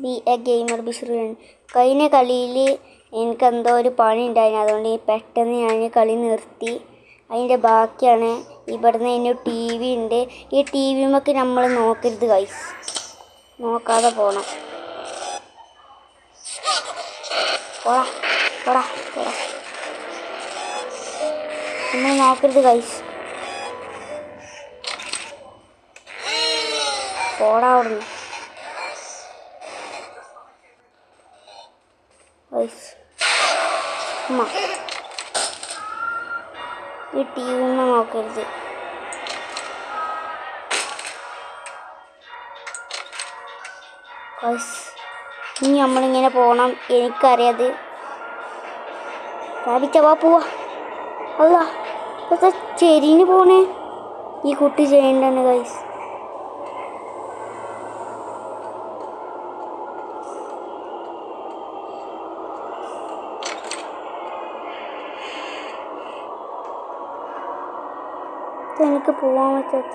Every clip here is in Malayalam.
B A gamer ബിശ്രുൻ. കഴിഞ്ഞ കളിയിൽ എനിക്കെന്തോ ഒരു പണി ഉണ്ടായിരുന്നു, അതുകൊണ്ട് പെട്ടെന്ന് ഞാൻ കളി നിർത്തി. അതിൻ്റെ ബാക്കിയാണ്. ഇവിടുന്ന് അതിന് ടി വി ഉണ്ട്. ഈ ടി വിമൊക്കെ നമ്മൾ നോക്കരുത് ഗൈസ്, നോക്കാതെ പോകണം. പോടാ പോടാ പോടാ, നമ്മൾ നോക്കരുത് ഗൈസ്. പോടാ അവിടുന്ന് ഗൈസ്. ഈ ടി വിമ നോക്കരുത്. ഗൈസ് ഇനി നമ്മളിങ്ങനെ പോകണം, എനിക്കറിയാത്. രാവിച്ചവാ പോവാ. അല്ല ഇതൊക്കെ ചെരിഞ്ഞ് പോണേ. ഈ കുട്ടി ചെയ്യണ്ടാണ് ഗൈസ്. എനിക്ക് പോവാൻ പറ്റാത്ത.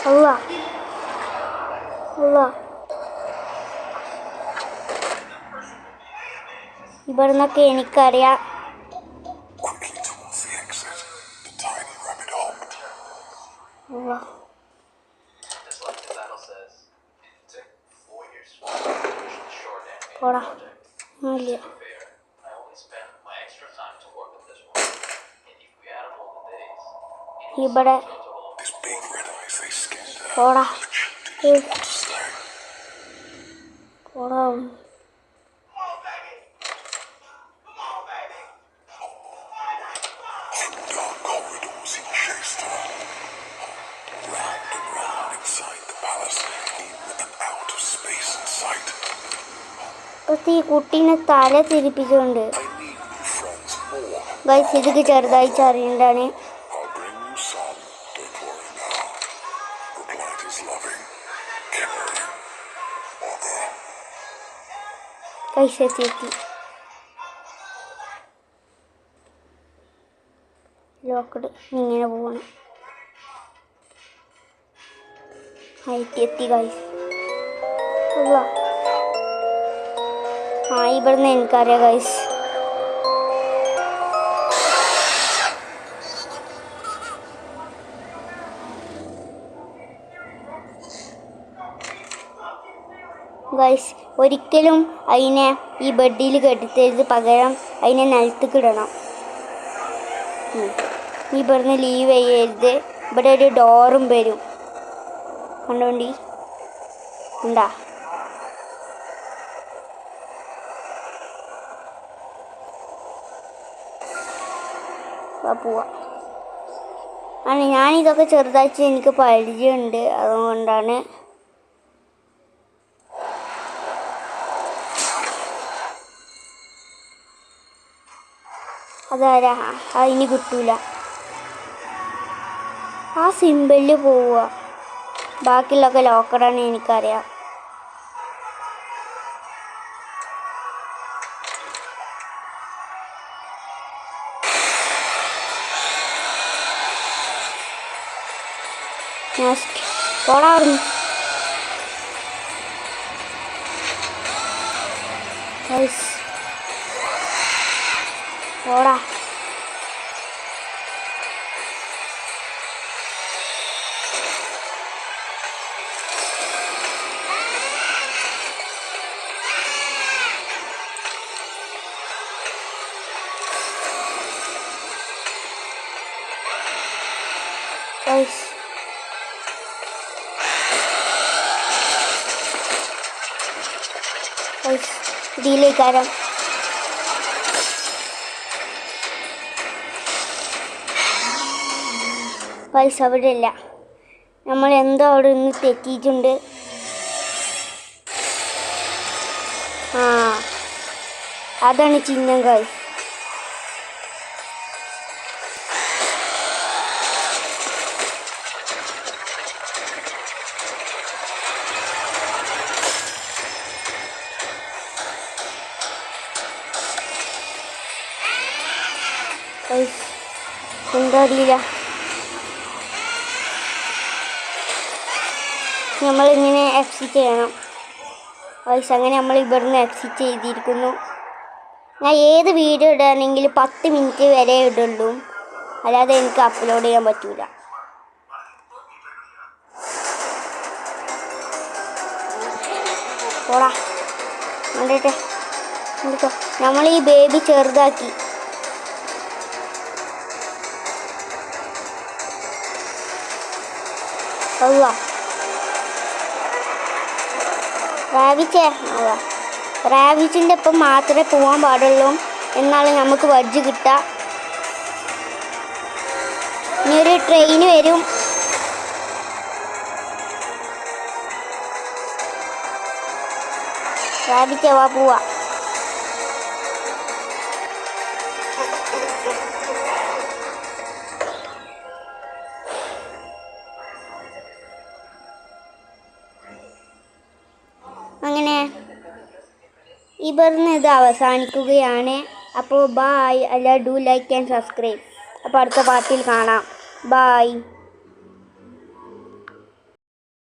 അല്ല അല്ല, ഇവിടുന്നൊക്കെ എനിക്കറിയാം. പോടാ ഇല്ല. ഇവിടെ പോടാ പോടാ. ഈ കുട്ടീനെ തല തിരിപ്പിച്ചുകൊണ്ട് ഗൈസ്, ഇതൊക്കെ ചെറുതായി അറിയണ്ടാണ്. ഗൈസ് എത്തി ലോക്കഡ്. ഇങ്ങനെ പോകണം. എത്തി ഗൈസ്. അല്ല ഇവിടുന്ന് എനിക്കറിയാം ഗൈസ്. ഗൈസ് ഒരിക്കലും അതിനെ ഈ ബെഡിൽ കെട്ടിത്തരുത്, പകരം അതിനെ നിലത്തേക്ക് ഇടണം. ഇവിടുന്ന് ലീവ് ചെയ്യരുത്. ഇവിടെ ഒരു ഡോറും വരും, കണ്ടോണ്ടി ഉണ്ടാ. പോവാ. ഞാനിതൊക്കെ ചെറുതായിട്ട് എനിക്ക് പരിചയമുണ്ട്, അതുകൊണ്ടാണ്. അതാരാ? അതിന് കിട്ടൂല. ആ സിമ്പിളിൽ പോവുക. ബാക്കിയുള്ളതൊക്കെ ലോക്കറാണ്, എനിക്കറിയാം. പോടാ അവിടുന്ന്. പോടാ. ഇതിലേക്കാരം പൈസ അവിടെ ഇല്ല. നമ്മൾ എന്തോ അവിടെ നിന്ന് തെറ്റിയിട്ടുണ്ട്. അതാണ് ചിഹ്നം ഗൈസ്. എന്താ അറിയില്ല. നമ്മളിങ്ങനെ എക്സിറ്റ് ചെയ്യണം. അങ്ങനെ നമ്മൾ ഇവിടുന്ന് എക്സിറ്റ് ചെയ്തിരിക്കുന്നു. ഞാൻ ഏത് വീഡിയോ ഇടുകയാണെങ്കിൽ 10 മിനിറ്റ് വരെ ഇടുള്ളൂ, അല്ലാതെ എനിക്ക് അപ്ലോഡ് ചെയ്യാൻ പറ്റൂല. പോടാ കണ്ടിട്ടെ കണ്ടിട്ടോ, നമ്മൾ ഈ ബേബി ചെറുതാക്കി. റാബിറ്റിൻ്റെ ഒപ്പം മാത്രമേ പോകാൻ പാടുള്ളൂ, എന്നാലും നമുക്ക് വജ്ജ് കിട്ടുക. ഇനി ഒരു ട്രെയിൻ വരും. റാബിറ്റ് പോവാ. അങ്ങനെ ഇവിടുന്ന് ഇത് അവസാനിക്കുകയാണ്. അപ്പോൾ ബായ്. അല്ല, ഡു ലൈക്ക് ആൻഡ് സബ്സ്ക്രൈബ്. അപ്പോൾ അടുത്ത പാർട്ടിയിൽ കാണാം. ബായ്.